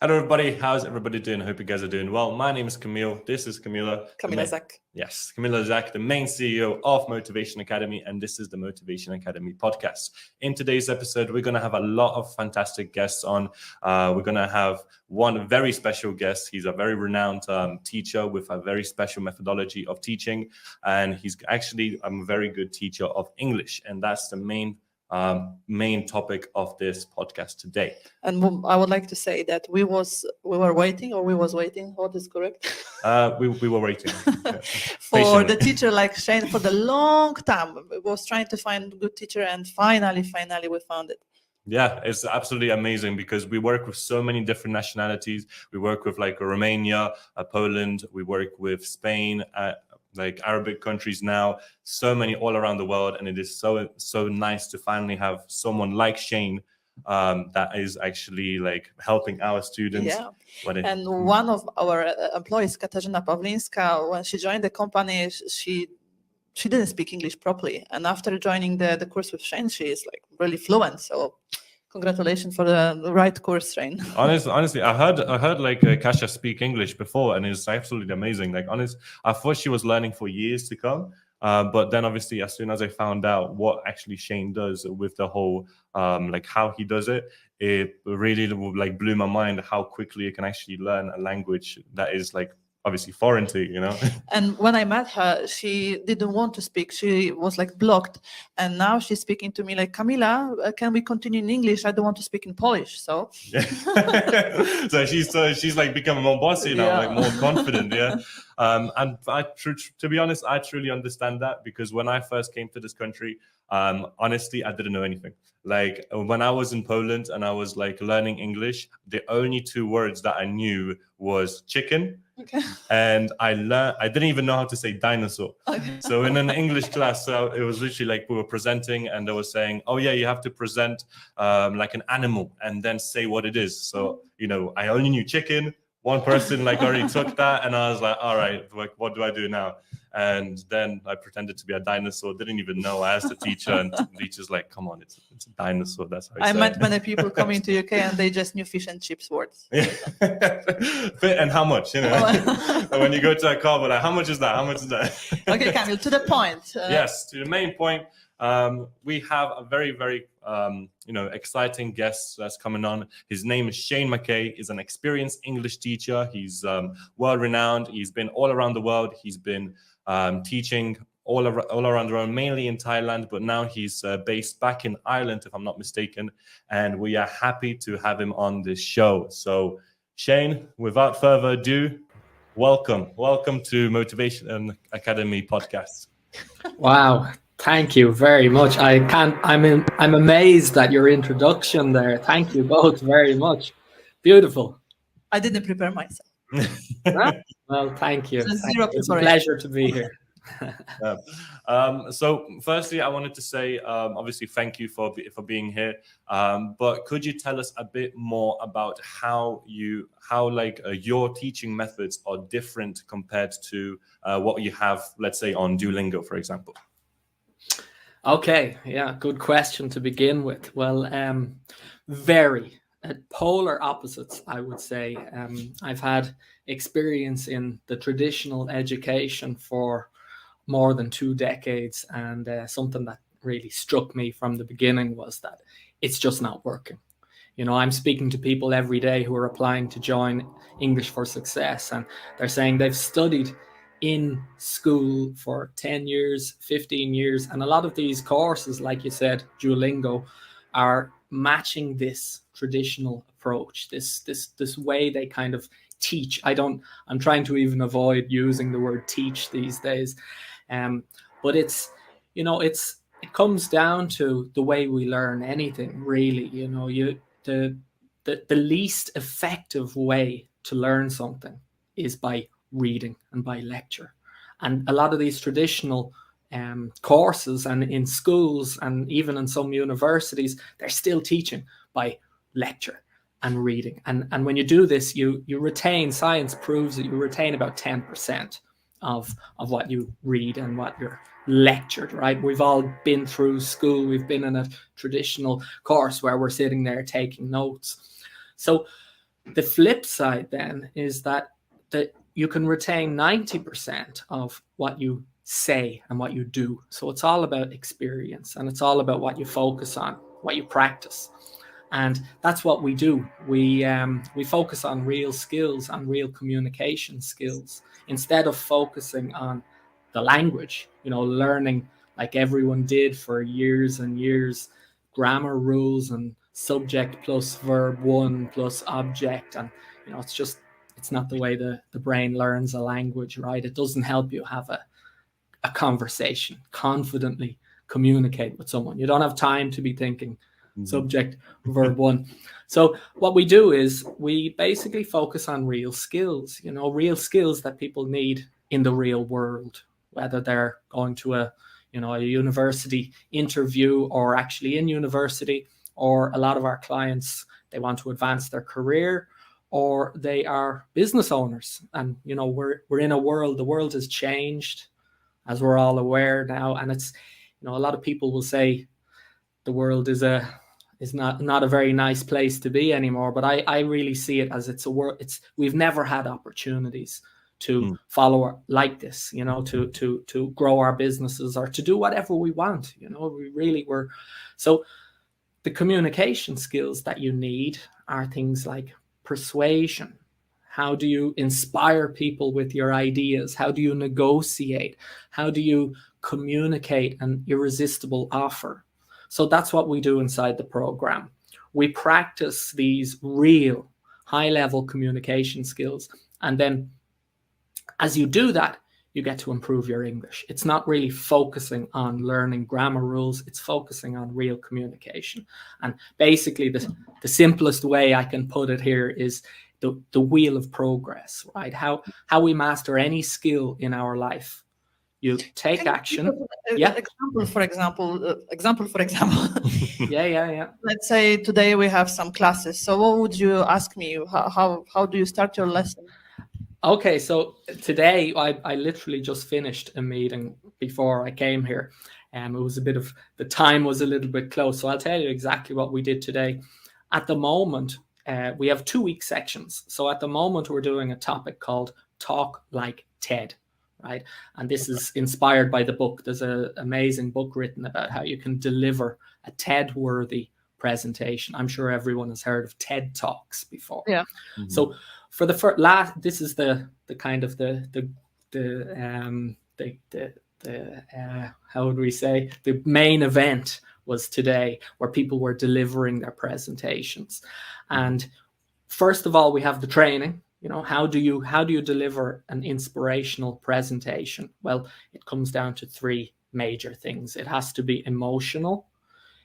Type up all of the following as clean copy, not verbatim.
Hello, everybody. How's everybody doing? I hope you guys are doing well. My name is Kamil. This is Kamila. Zak. Yes, Kamila Zak, the main CEO of Motivation Academy, and this is the Motivation Academy podcast. In today's episode, we're going to have a lot of fantastic guests on. We're going to have one very special guest. He's a very renowned teacher with a very special methodology of teaching, and he's actually a very good teacher of English, and that's the main topic of this podcast today. And I would like to say that we were waiting. What is correct? We were waiting for the teacher like Shane for the long time. We was trying to find a good teacher, and finally we found it. Yeah, it's absolutely amazing because we work with so many different nationalities. We work with like Romania, Poland. We work with Spain. Like Arabic countries now, so many all around the world, and it is so nice to finally have someone like Shane that is actually like helping our students. Yeah, and one of our employees, Katarzyna Pawlińska, when she joined the company, she didn't speak English properly, and after joining the course with Shane, she is like really fluent. So congratulations for the right course, Shane. Honestly, I heard like Kasia speak English before, and it's absolutely amazing. Like, I thought she was learning for years to come, but then obviously, as soon as I found out what actually Shane does with the whole, like how he does it, it really like blew my mind how quickly you can actually learn a language that is like obviously foreign to you, And when I met her, she didn't want to speak. She was like blocked, and now she's speaking to me like, Kamila, can we continue in English? I don't want to speak in Polish. So so she's like becoming more bossy now, like more confident. Yeah. And to be honest, I truly understand that, because when I first came to this country, honestly, I didn't know anything. Like when I was in Poland and I was like learning English, the only two words that I knew was chicken. Okay. And I didn't even know how to say dinosaur. Okay. So in an English class, it was literally like we were presenting, and they were saying, "Oh yeah, you have to present like an animal and then say what it is." So I only knew chicken. One person like already took that, and I was like, "All right, like what do I do now?" And then I pretended to be a dinosaur. Didn't even know. I asked the teacher, and the teacher's like, "Come on, it's a dinosaur." That's how I met many people coming to UK, and they just knew fish and chips words. And how much? When you go to a car, but like, how much is that? How much is that? Okay, Kamil, to the point. Yes, to the main point. We have a very, very exciting guest that's coming on. His name is Shane Mackey. He's an experienced English teacher. He's world-renowned. He's been all around the world. He's been teaching all around the world, mainly in Thailand, but now he's based back in Ireland, if I'm not mistaken. And we are happy to have him on this show. So, Shane, without further ado, welcome to Motivation Academy podcast. Wow. Thank you very much. I'm amazed at your introduction there. Thank you both very much. Beautiful. I didn't prepare myself. Well, thank you. It's a pleasure to be here. So firstly, I wanted to say, obviously, thank you for being here. But could you tell us a bit more about how your teaching methods are different compared to what you have, let's say, on Duolingo, for example? Okay, yeah, good question to begin with. Well, very polar opposites, I would say. I've had experience in the traditional education for more than 2 decades, and something that really struck me from the beginning was that it's just not working. I'm speaking to people every day who are applying to join English for Success, and they're saying they've studied in school for 10 years, 15 years. And a lot of these courses, like you said, Duolingo, are matching this traditional approach, this way they kind of teach. I'm trying to even avoid using the word teach these days. But it comes down to the way we learn anything, really. The least effective way to learn something is by reading and by lecture. And a lot of these traditional courses and in schools and even in some universities, they're still teaching by lecture and reading. And when you do this, you retain, science proves that you retain about 10% of what you read and what you're lectured, right? We've all been through school. We've been in a traditional course where we're sitting there taking notes. So The flip side then is that you can retain 90% of what you say and what you do. So it's all about experience, and it's all about what you focus on, what you practice. And that's what we do. We focus on real skills, on real communication skills, instead of focusing on the language, learning like everyone did for years and years, grammar rules and subject plus verb one plus object. And, it's not the way the brain learns a language, right? It doesn't help you have a conversation, confidently communicate with someone. You don't have time to be thinking subject, verb one. So what we do is we basically focus on real skills, real skills that people need in the real world, whether they're going to a university interview or actually in university, or a lot of our clients, they want to advance their career, or they are business owners. And, we're in a world, the world has changed, as we're all aware now. And it's, a lot of people will say the world is not a very nice place to be anymore. But I really see it as it's a world. We've never had opportunities to follow like this, to grow our businesses or to do whatever we want. We really were. So the communication skills that you need are things like persuasion. How do you inspire people with your ideas? How do you negotiate? How do you communicate an irresistible offer? So that's what we do inside the program. We practice these real high-level communication skills. And then as you do that, you get to improve your English. It's not really focusing on learning grammar rules. It's focusing on real communication. And basically, the simplest way I can put it here is the wheel of progress, right? How we master any skill in our life. You take action. Yeah. Example for example. Yeah. Let's say today we have some classes. So what would you ask me? How do you start your lesson? Okay, so today I literally just finished a meeting before I came here. It was the time was a little bit close. So I'll tell you exactly what we did today. At the moment, we have 2-week sections. So at the moment, we're doing a topic called Talk Like TED, right? And this is inspired by the book. There's an amazing book written about how you can deliver a TED-worthy presentation. I'm sure everyone has heard of TED Talks before. Yeah. Mm-hmm. So for the this is the kind of the how would we say, the main event was today, where people were delivering their presentations. And first of all, we have the training. How do you deliver an inspirational presentation? Well, it comes down to 3 major things. It has to be emotional.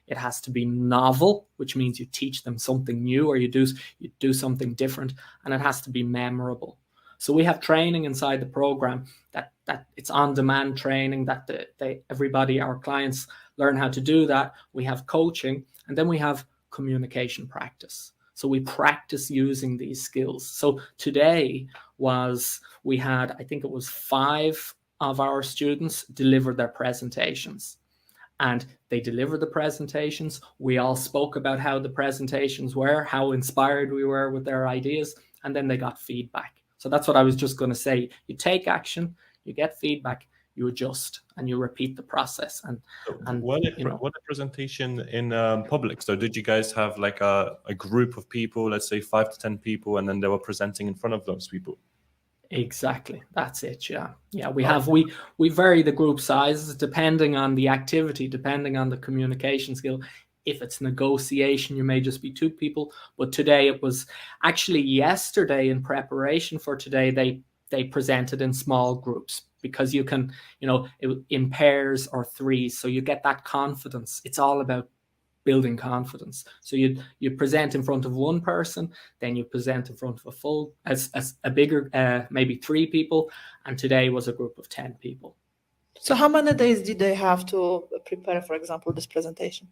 It has to be novel, which means you teach them something new, or you do something different, and it has to be memorable. So we have training inside the program that it's on-demand training that our clients learn how to do that. We have coaching, and then we have communication practice. So we practice using these skills. So today we had, I think it was 5 of our students delivered their presentations. And they delivered the presentations. We all spoke about how the presentations were, how inspired we were with their ideas, and then they got feedback. So that's what I was just going to say. You take action, you get feedback, you adjust, and you repeat the process. And what a presentation in public. So did you guys have like a group of people, let's say 5 to 10 people, and then they were presenting in front of those people? Exactly. That's it. Yeah. We vary the group sizes depending on the activity, depending on the communication skill. If it's negotiation, you may just be 2 people. But today it was actually yesterday, in preparation for today, they presented in small groups, because you can, in pairs or 3s. So you get that confidence. It's all about building confidence. So you present in front of 1 person, then you present in front of a bigger, maybe 3 people. And today was a group of 10 people. So how many days did they have to prepare, for example, this presentation?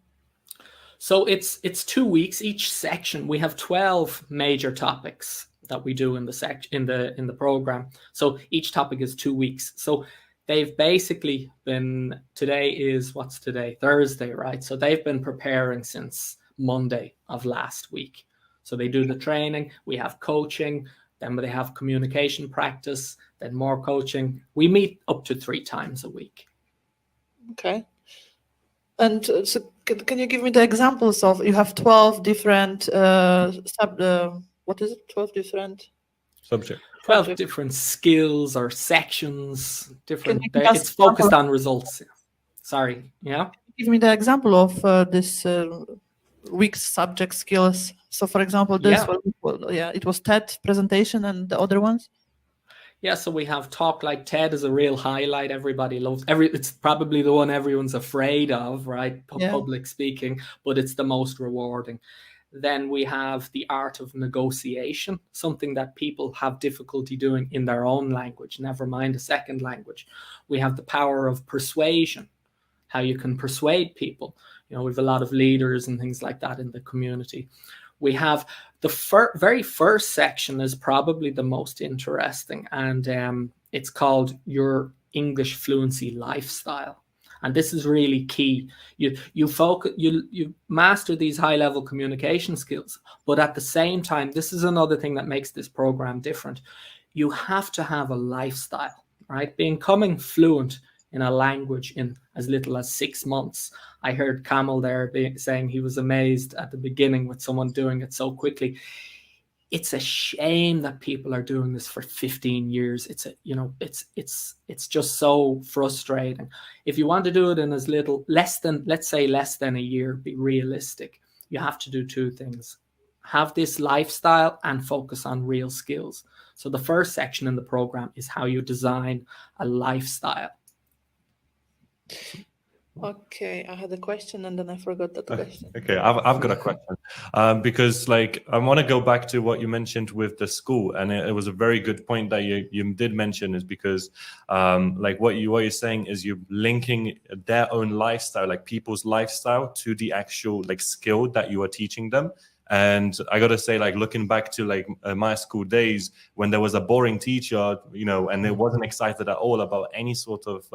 So it's 2 weeks. Each section, we have 12 major topics that we do in the program. So each topic is 2 weeks. So they've basically been, what's today? Thursday, right? So they've been preparing since Monday of last week. So they do the training, we have coaching, then they have communication practice, then more coaching. We meet up to 3 times a week. Okay. And so can you give me the examples of, you have 12 different, what is it, 12 different? Subject. 12 Subject. different skills or sections, different, you give us it's focused example? on results. Sorry, yeah? Give me the example of this week subject skills. So for example, this Yeah. it was TED presentation and the other ones. Yeah, so we have Talk Like TED is a real highlight. Everybody loves it's probably the one everyone's afraid of, right? Yeah. Public speaking, but it's the most rewarding. Then we have the art of negotiation, something that people have difficulty doing in their own language, never mind a second language. We have the power of persuasion, how you can persuade people. You know, we have a lot of leaders and things like that in the community. We have the very first section is probably the most interesting, and it's called Your English Fluency Lifestyle. And this is really key. You focus, you master these high-level communication skills, but at the same time, this is another thing that makes this program different. You have to have a lifestyle, right? Becoming fluent in a language in as little as 6 months. I heard Kamil there saying he was amazed at the beginning with someone doing it so quickly. It's a shame that people are doing this for 15 years. It's just so frustrating. If you want to do it in as little, less than a year, be realistic. You have to do 2 things. Have this lifestyle and focus on real skills. So the first section in the program is how you design a lifestyle. Okay, I had a question and then I forgot that question. Okay, I've got a question because like I want to go back to what you mentioned with the school, and it was a very good point that you did mention, is because like what you're saying is you're linking their own lifestyle, like people's lifestyle, to the actual like skill that you are teaching them. And I gotta say, like looking back to like my school days when there was a boring teacher, you know, and they wasn't excited at all about any sort of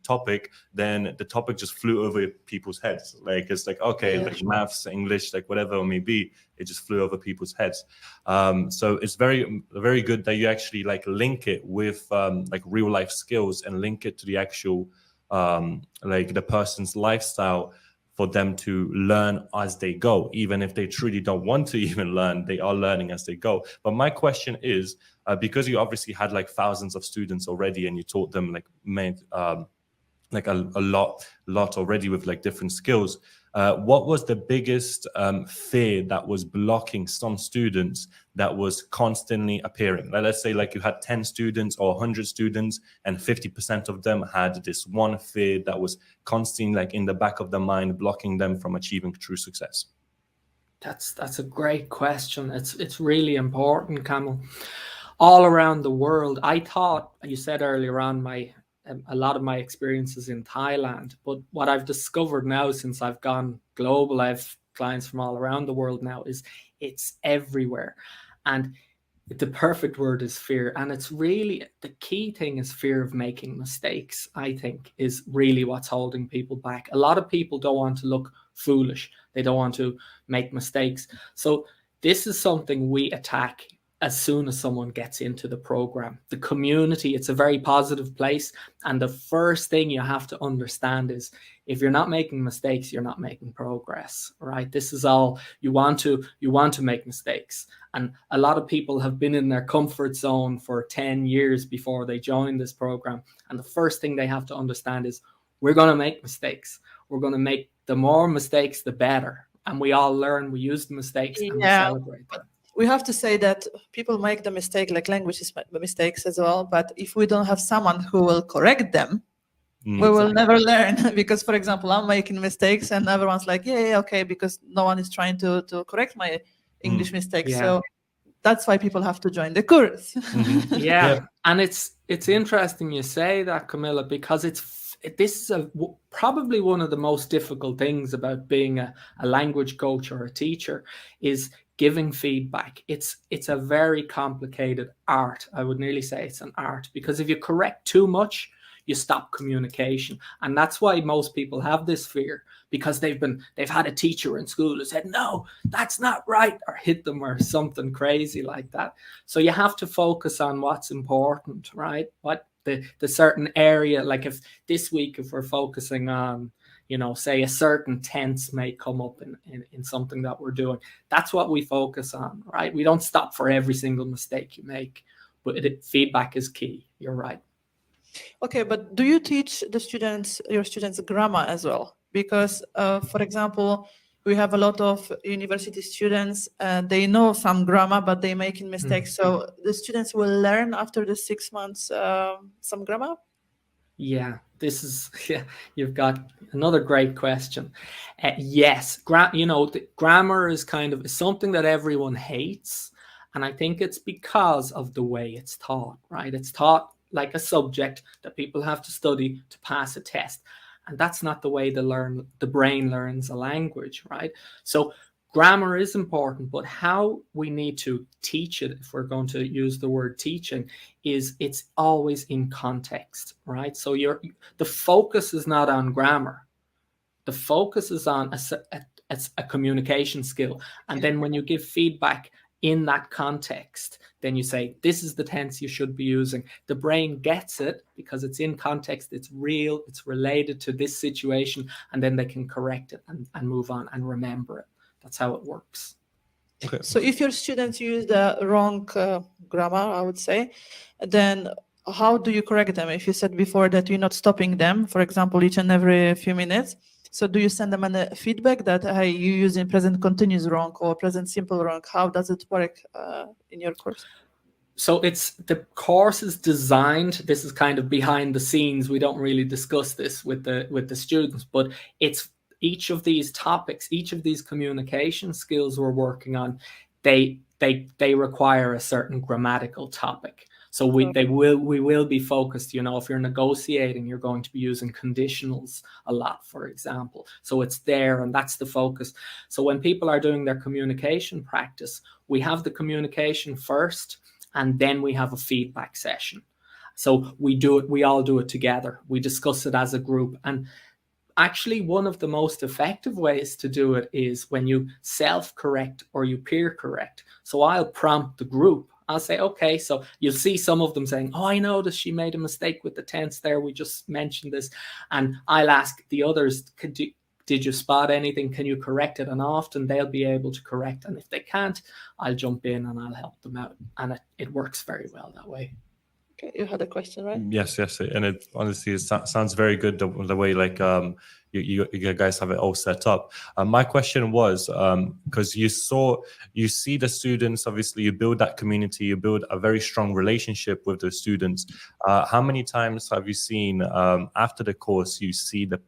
topic, then the topic just flew over people's heads. Like it's like, okay, Yeah, like sure. maths, English, like whatever it may be, it just flew over people's heads. So it's very good that you actually like link it with like real life skills and link it to the actual like the person's lifestyle, for them to learn as they go. Even if they truly don't want to even learn, they are learning as they go. But my question is, because you obviously had like thousands of students already and you taught them like like a lot already with like different skills, what was the biggest fear that was blocking some students that was constantly appearing? Like, let's say like you had 10 students or 100 students and 50% of them had this one fear that was constantly like in the back of the mind, blocking them from achieving true success. That's a great question. It's really important, Kamil. All around the world, I thought, you said earlier on, a lot of my experiences in Thailand, but what I've discovered now since I've gone global, I've clients from all around the world now, is it's everywhere. And the perfect word is fear. And it's really, the key thing is fear of making mistakes, I think, is really what's holding people back. A lot of people don't want to look foolish. They don't want to make mistakes. So this is something we attack as soon as someone gets into the program. The community, it's a very positive place. And the first thing you have to understand is, if you're not making mistakes, you're not making progress, right? This is all, you want to make mistakes. And a lot of people have been in their comfort zone for 10 years before they join this program. And the first thing they have to understand is, we're going to make mistakes. We're going to make, the more mistakes, the better. And we all learn, we use the mistakes and we celebrate them. We have to say that people make the mistake, like languages mistakes as well. But if we don't have someone who will correct them, we will never learn. Because, for example, I'm making mistakes and everyone's like, yeah, okay, because no one is trying to correct my English mistakes. Yeah. So that's why people have to join the course. Yeah. And it's interesting you say that, Camilla, because this is probably one of the most difficult things about being a language coach or a teacher, is giving feedback. It's a very complicated art. I would nearly say it's an art, because if you correct too much, you stop communication. And that's why most people have this fear, because they've had a teacher in school who said, no, that's not right, or hit them or something crazy like that. So you have to focus on what's important, right? What the certain area, like if this week, if we're focusing on, say a certain tense may come up in something that we're doing, that's what we focus on, right? We don't stop for every single mistake you make, but feedback is key. You're right. Okay, but do you teach your students grammar as well? Because, for example, we have a lot of university students, they know some grammar, but they're making mistakes. So the students will learn after the 6 months some grammar? Yeah, you've got another great question. Yes, the grammar is kind of something that everyone hates. And I think it's because of the way it's taught, right? It's taught like a subject that people have to study to pass a test. And that's not the way the brain learns a language, right? So grammar is important, but how we need to teach it, if we're going to use the word teaching, is it's always in context, right? So the focus is not on grammar. The focus is on a communication skill. And then when you give feedback in that context, then you say, this is the tense you should be using. The brain gets it because it's in context, it's real, it's related to this situation, and then they can correct it and move on and remember it. That's how it works. Okay. So if your students use the wrong grammar, I would say, then how do you correct them? If you said before that you're not stopping them, for example, each and every few minutes, so do you send them a feedback that, hey, you using present continuous wrong or present simple wrong? How does it work in your course? So the course is designed, this is kind of behind the scenes, we don't really discuss this with the students, but it's each of these topics, each of these communication skills we're working on, they require a certain grammatical topic. So we will be focused, if you're negotiating, you're going to be using conditionals a lot, for example. So it's there, and that's the focus. So when people are doing their communication practice, we have the communication first, and then we have a feedback session. So we all do it together. We discuss it as a group. And actually, one of the most effective ways to do it is when you self-correct or you peer correct. So I'll prompt the group. I'll say, okay, so you'll see some of them saying, oh, I noticed she made a mistake with the tense there. We just mentioned this. And I'll ask the others, did you spot anything? Can you correct it? And often they'll be able to correct. And if they can't, I'll jump in and I'll help them out. And it works very well that way. Okay, you had a question, right? Yes, and it honestly sounds very good the way like you guys have it all set up. My question was because you see the students, obviously you build that community, you build a very strong relationship with the students. How many times have you seen after the course you see the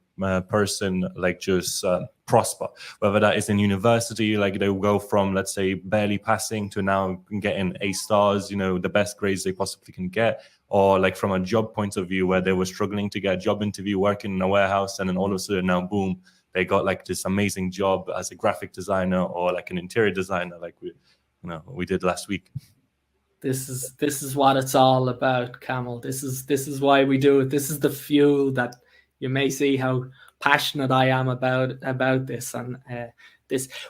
person like just prosper, whether that is in university, like they will go from, let's say, barely passing to now getting A stars, the best grades they possibly can get, or like from a job point of view where they were struggling to get a job interview working in a warehouse, and then all of a sudden now boom, they got like this amazing job as a graphic designer or like an interior designer, like we did last week. This is what it's all about, Kamil. This is why we do it. This is the fuel that you may see how passionate I am about this. And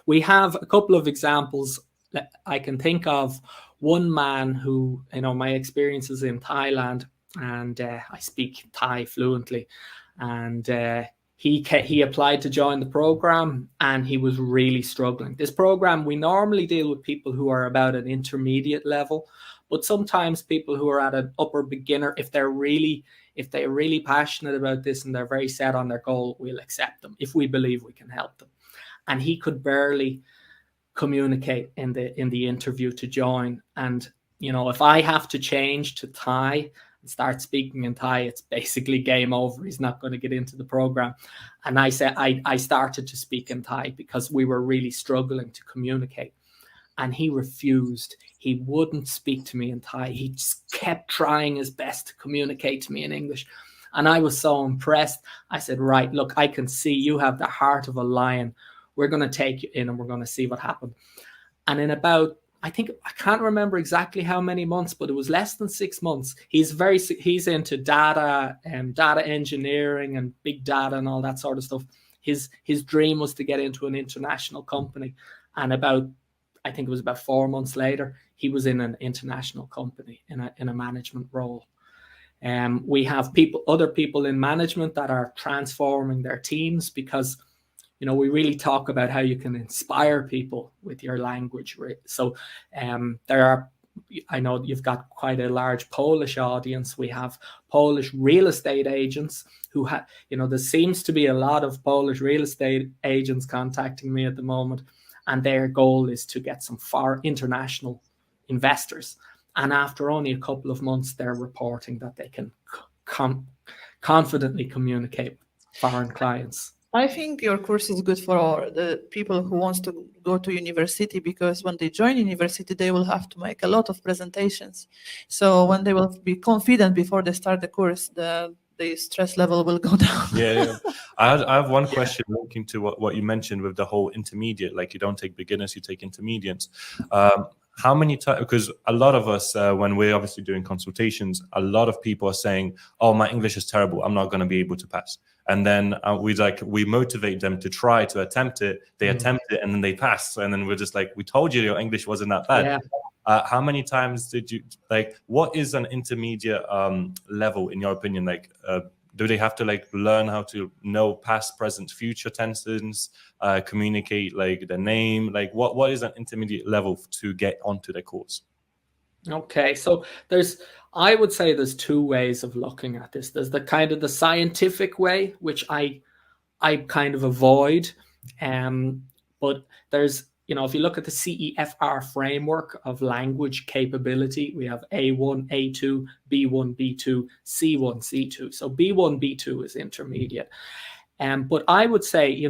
we have a couple of examples that I can think of. One man who, my experience is in Thailand, and I speak Thai fluently, and he applied to join the program, and he was really struggling. This program, we normally deal with people who are about an intermediate level, but sometimes people who are at an upper beginner, if they're really passionate about this and they're very set on their goal, we'll accept them if we believe we can help them. And he could barely communicate in the interview to join. And if I have to change to Thai and start speaking in Thai, it's basically game over. He's not going to get into the program. And I said I started to speak in Thai because we were really struggling to communicate. And he refused. He wouldn't speak to me in Thai. He just kept trying his best to communicate to me in English. And I was so impressed. I said, right, look, I can see you have the heart of a lion. We're going to take you in and we're going to see what happened. And in about I think, I can't remember exactly how many months, but it was less than 6 months. He's into data and data engineering and big data and all that sort of stuff. His dream was to get into an international company, and I think it was about 4 months later, he was in an international company in a management role. We have other people in management that are transforming their teams, because we really talk about how you can inspire people with your language. So I know you've got quite a large Polish audience. We have Polish real estate agents who there seems to be a lot of Polish real estate agents contacting me at the moment, and their goal is to get some international investors. And after only a couple of months, they're reporting that they can confidently communicate with foreign clients. I think your course is good for the people who wants to go to university, because when they join university, they will have to make a lot of presentations. So when they will be confident before they start the course, the stress level will go down. Yeah. I have one question linking to what you mentioned with the whole intermediate, like you don't take beginners, you take intermediates. How many times, because a lot of us, when we're obviously doing consultations, a lot of people are saying, oh, my English is terrible, I'm not going to be able to pass. And then we motivate them to try to attempt it. They attempt it and then they pass. And then we're just like, we told you your English wasn't that bad. Yeah. How many times did you, what is an intermediate level in your opinion? Do they have to learn how to know past, present, future tenses, communicate the name? What is an intermediate level to get onto the course? Okay, so I would say there's two ways of looking at this. There's the kind of the scientific way, which I kind of avoid. But there's, if you look at the CEFR framework of language capability, we have A1, A2, B1, B2, C1, C2. So B1, B2 is intermediate. But I would say,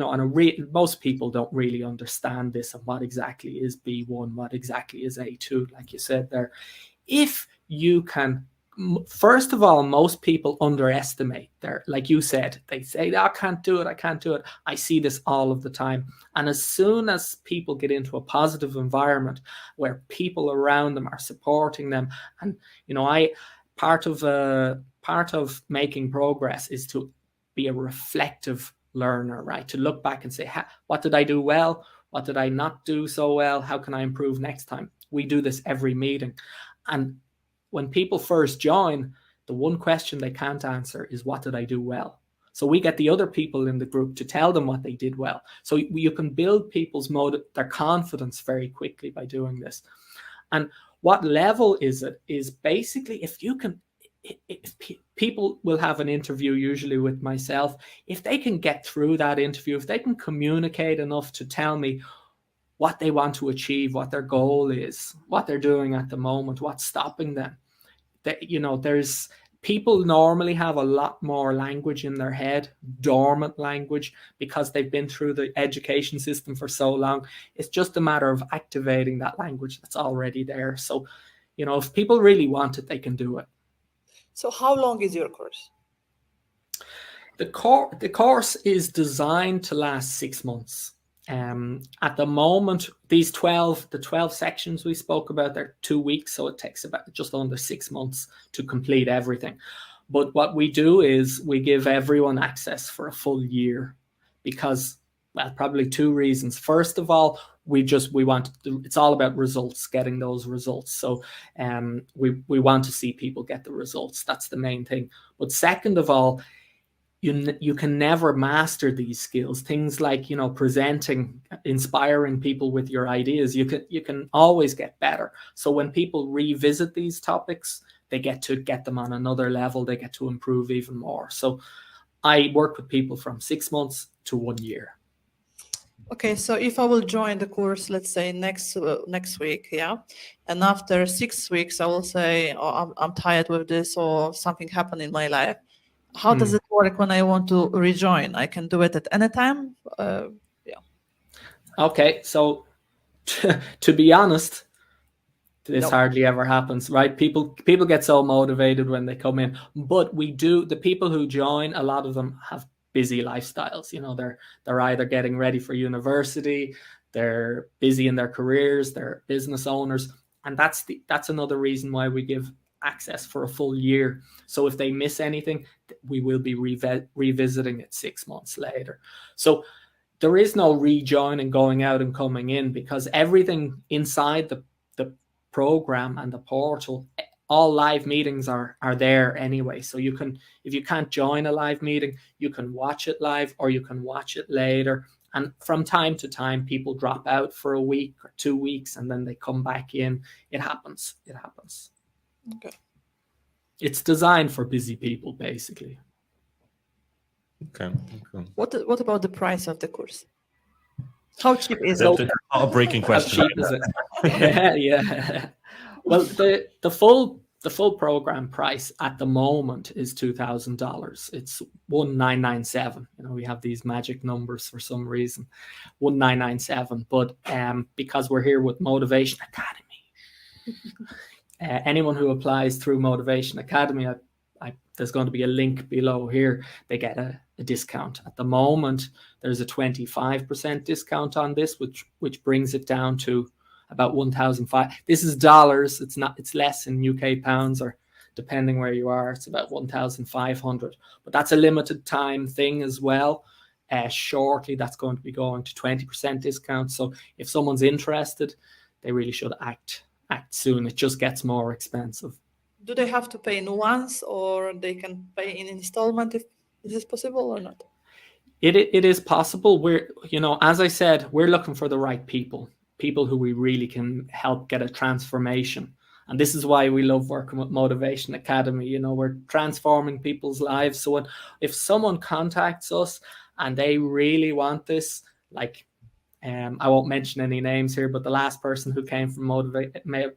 most people don't really understand this and what exactly is B1, what exactly is A2, like you said there. If you can, first of all, most people underestimate like you said, they say, I can't do it, I can't do it. I see this all of the time. And as soon as people get into a positive environment where people around them are supporting them, and, part of making progress is to be a reflective learner, right? To look back and say, what did I do well? What did I not do so well? How can I improve next time? We do this every meeting. And when people first join, the one question they can't answer is, what did I do well? So we get the other people in the group to tell them what they did well. So you can build people's their confidence very quickly by doing this. And what level is it? Is basically if people will have an interview usually with myself, if they can get through that interview, if they can communicate enough to tell me what they want to achieve, what their goal is, what they're doing at the moment, what's stopping them. There's people normally have a lot more language in their head, dormant language, because they've been through the education system for so long. It's just a matter of activating that language that's already there. So, if people really want it, they can do it. So how long is your course? The course is designed to last 6 months. At the moment, the 12 sections we spoke about, they're 2 weeks, so it takes about just under 6 months to complete everything. But what we do is we give everyone access for a full year, because, well, probably two reasons. First of all, it's all about results, getting those results. So we want to see people get the results. That's the main thing. But second of all, you can never master these skills. Things like, presenting, inspiring people with your ideas, you can always get better. So when people revisit these topics, they get to get them on another level. They get to improve even more. So I work with people from 6 months to 1 year. Okay, so if I will join the course, let's say next week, yeah, and after 6 weeks, I will say, oh, I'm tired with this, or something happened in my life. How does it work when I want to rejoin? I can do it at any time. Yeah. Okay, so to be honest, this hardly ever happens, right? People get so motivated when they come in, but the people who join, a lot of them have busy lifestyles. They're either getting ready for university, they're busy in their careers, they're business owners, and that's another reason why we give access for a full year. So if they miss anything, we will be revisiting it 6 months later. So there is no rejoining, going out and coming in, because everything inside the program and the portal, all live meetings are there anyway. So you can, if you can't join a live meeting, you can watch it live or you can watch it later. And from time to time, people drop out for a week or 2 weeks and then they come back in. It happens. It happens. Okay. It's designed for busy people, basically. Okay. What about the price of the course? How cheap is That's it? a heartbreaking How question. cheap is it? Yeah. Well, the full program price at the moment is $2,000. It's $1,997. You know, we have these magic numbers for some reason, $1,997. But because we're here with Motivation Academy, anyone who applies through Motivation Academy, there's going to be a link below here. They get a discount. At the moment, there's a 25% discount on this, which brings it down to about 1,500. This is dollars. It's less in UK pounds, or depending where you are, it's about 1,500. But that's a limited time thing as well. Shortly, that's going to be going to 20% discount. So if someone's interested, they really should act soon. It just gets more expensive. Do they have to pay in once, or they can pay in installment? If is this possible or not? It is possible. We're, as I said, we're looking for the right people who we really can help get a transformation. And this is why we love working with Motivation Academy. We're transforming people's lives. So if someone contacts us and they really want this, like, I won't mention any names here, but the last person who came from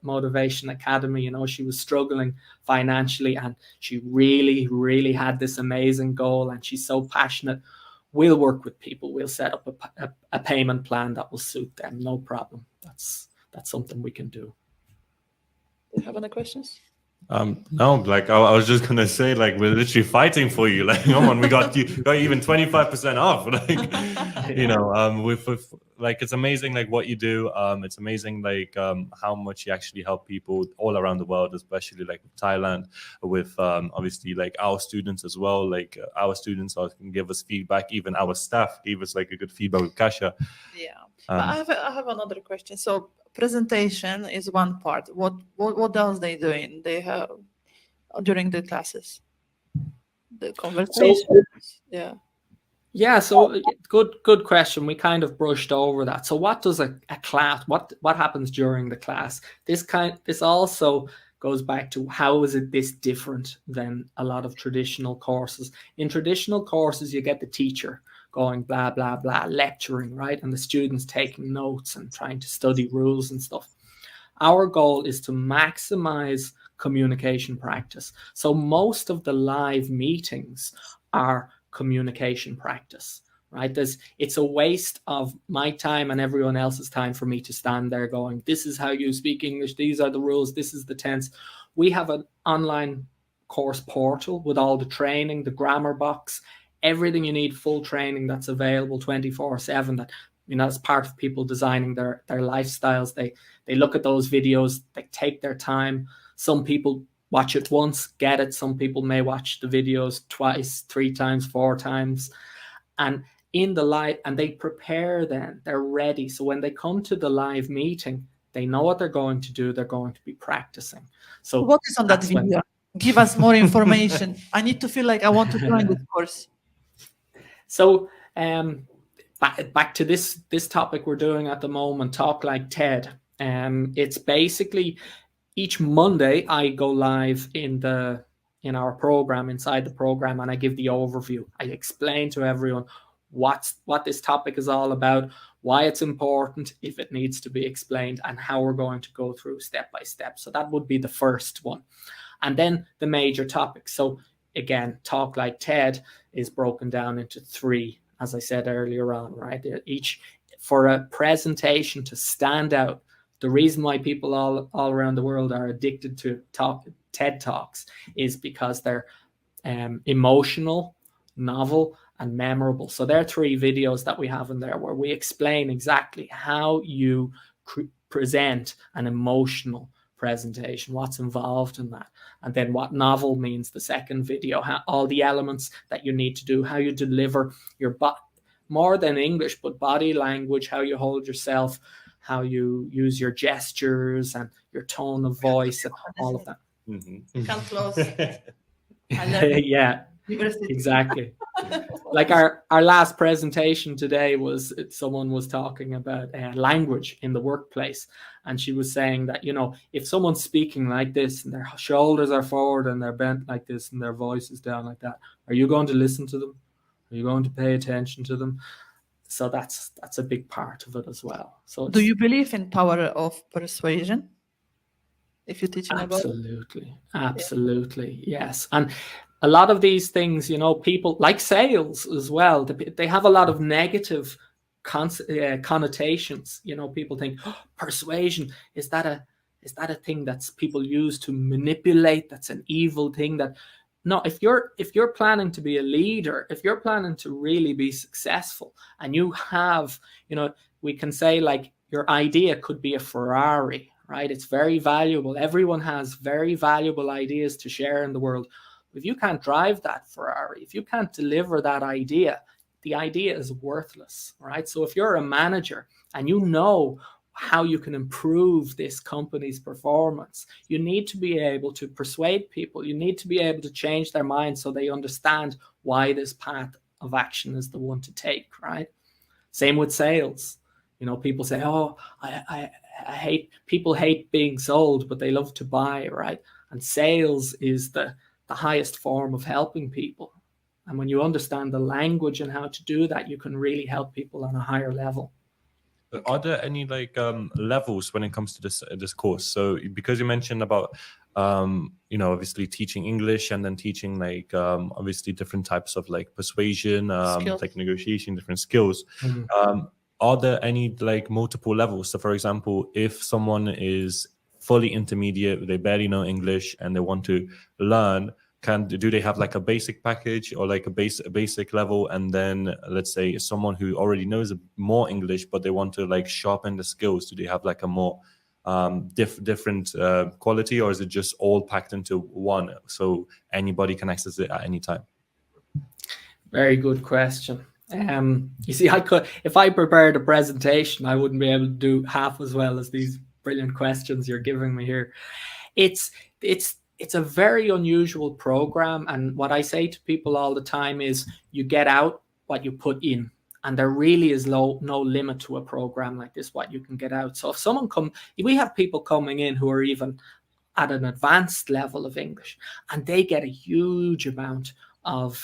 Motivation Academy, she was struggling financially and she really, really had this amazing goal and she's so passionate. We'll work with people. We'll set up a payment plan that will suit them. No problem. That's something we can do. Do you have any questions? No, like I was just gonna say, like, we're literally fighting for you. Like, come on, we got even 25% off. Like, with like, it's amazing, like what you do. It's amazing, like how much you actually help people all around the world, especially like Thailand, with obviously like our students as well. Like our students can give us feedback. Even our staff gave us like a good feedback with Kasia. Yeah, I have another question. So presentation is one part. What else they doing? They have during the classes, the conversations. Yeah. So good question. We kind of brushed over that. So what does a class? What happens during the class? This also goes back to how is it this different than a lot of traditional courses. In traditional courses, you get the teacher going blah, blah, blah, lecturing, right? And the students taking notes and trying to study rules and stuff. Our goal is to maximize communication practice. So most of the live meetings are communication practice, right? It's a waste of my time and everyone else's time for me to stand there going, this is how you speak English, these are the rules, this is the tense. We have an online course portal with all the training, the grammar box, everything you need, full training that's available 24/7. That, as part of people designing their lifestyles, they look at those videos, they take their time. Some people watch it once, get it. Some people may watch the videos twice, 3 times, 4 times, and in the live, and they prepare. Then they're ready. So when they come to the live meeting, they know what they're going to do. They're going to be practicing. So what is on that video? Give us more information. I need to feel like I want to join this course. So back to this topic we're doing at the moment, Talk Like TED. It's basically each Monday I go live in our program, inside the program, and I give the overview. I explain to everyone what this topic is all about, why it's important, if it needs to be explained, and how we're going to go through step by step. So that would be the first one. And then the major topics. So again, Talk Like TED is broken down into 3, as I said earlier on, right? Each, for a presentation to stand out. The reason why people all around the world are addicted to TED Talks is because they're emotional, novel, and memorable. So there are 3 videos that we have in there where we explain exactly how you present an emotional presentation, what's involved in that, and then what novel means, the second video, how, all the elements that you need to do, how you deliver your more than English, but body language, how you hold yourself, how you use your gestures and your tone of voice and all of that. Mm-hmm. Come close. Yeah, exactly. Like our last presentation today was, someone was talking about language in the workplace, and she was saying that, you know, if someone's speaking like this and their shoulders are forward and they're bent like this and their voice is down like that, are you going to listen to them? Are you going to pay attention to them? So that's a big part of it as well. So do you believe in power of persuasion? If you're teaching about it? Absolutely, yes. And a lot of these things, you know, people like sales as well, they have a lot of negative connotations. You know, people think, oh, persuasion, is that a thing that's people use to manipulate? That's an evil thing. That no, if you're planning to be a leader, if you're planning to really be successful, and you have, you know, we can say like your idea could be a Ferrari, right? It's very valuable. Everyone has very valuable ideas to share in the world. If you can't drive that Ferrari, if you can't deliver that idea, the idea is worthless, right? So if you're a manager and you know how you can improve this company's performance, you need to be able to persuade people. You need to be able to change their minds so they understand why this path of action is the one to take, right? Same with sales. You know, people say, oh, I people hate being sold, but they love to buy, right? And sales is the highest form of helping people. And when you understand the language and how to do that, you can really help people on a higher level. Are there any like levels when it comes to this course? So because you mentioned about you know, obviously teaching English and then teaching like obviously different types of like persuasion, like negotiation, different skills. Mm-hmm. Are there any like multiple levels? So for example, if someone is fully intermediate, they barely know English and they want to learn, do they have like a basic package or like a basic level? And then let's say someone who already knows more English, but they want to like sharpen the skills, do they have like a more different quality, or is it just all packed into one so anybody can access it at any time? Very good question. You see, if I prepared a presentation, I wouldn't be able to do half as well as these brilliant questions you're giving me here. It's a very unusual program, and what I say to people all the time is you get out what you put in, and there really is no limit to a program like this, what you can get out. So if we have people coming in who are even at an advanced level of English, and they get a huge amount of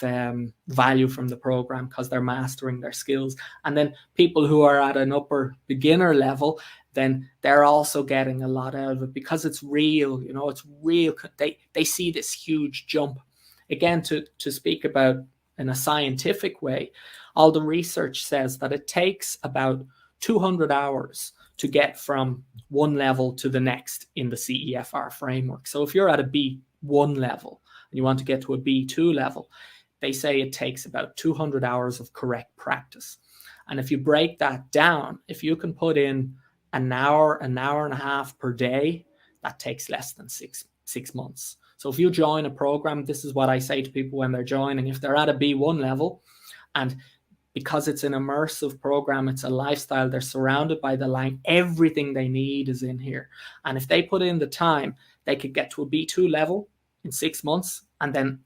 value from the program because they're mastering their skills. And then people who are at an upper beginner level, then they're also getting a lot out of it because it's real, you know, it's real. They see this huge jump. Again, to speak about in a scientific way, all the research says that it takes about 200 hours to get from one level to the next in the CEFR framework. So if you're at a B1 level and you want to get to a B2 level, they say it takes about 200 hours of correct practice. And if you break that down, if you can put in an hour and a half per day, that takes less than six months. So if you join a program, this is what I say to people when they're joining. If they're at a B1 level, and because it's an immersive program, it's a lifestyle, they're surrounded by the line, everything they need is in here. And if they put in the time, they could get to a B2 level in 6 months, and then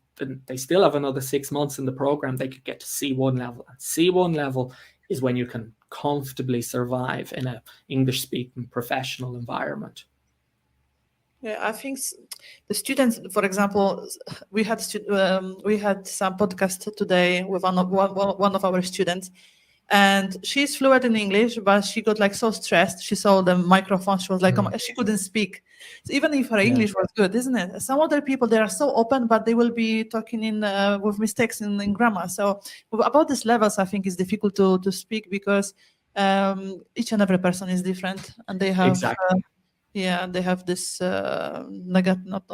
they still have another 6 months in the program, they could get to C1 level. And C1 level is when you can comfortably survive in an English-speaking professional environment. Yeah, I think the students, for example, we had some podcast today with one of our students, and she's fluent in English, but she got like so stressed. She saw the microphone. She was like, she couldn't speak. So even if her English was good, isn't it? Some other people, they are so open, but they will be talking with mistakes in grammar. So about these levels, I think it's difficult to speak because each and every person is different, and they have Exactly. Yeah, they have this negative, not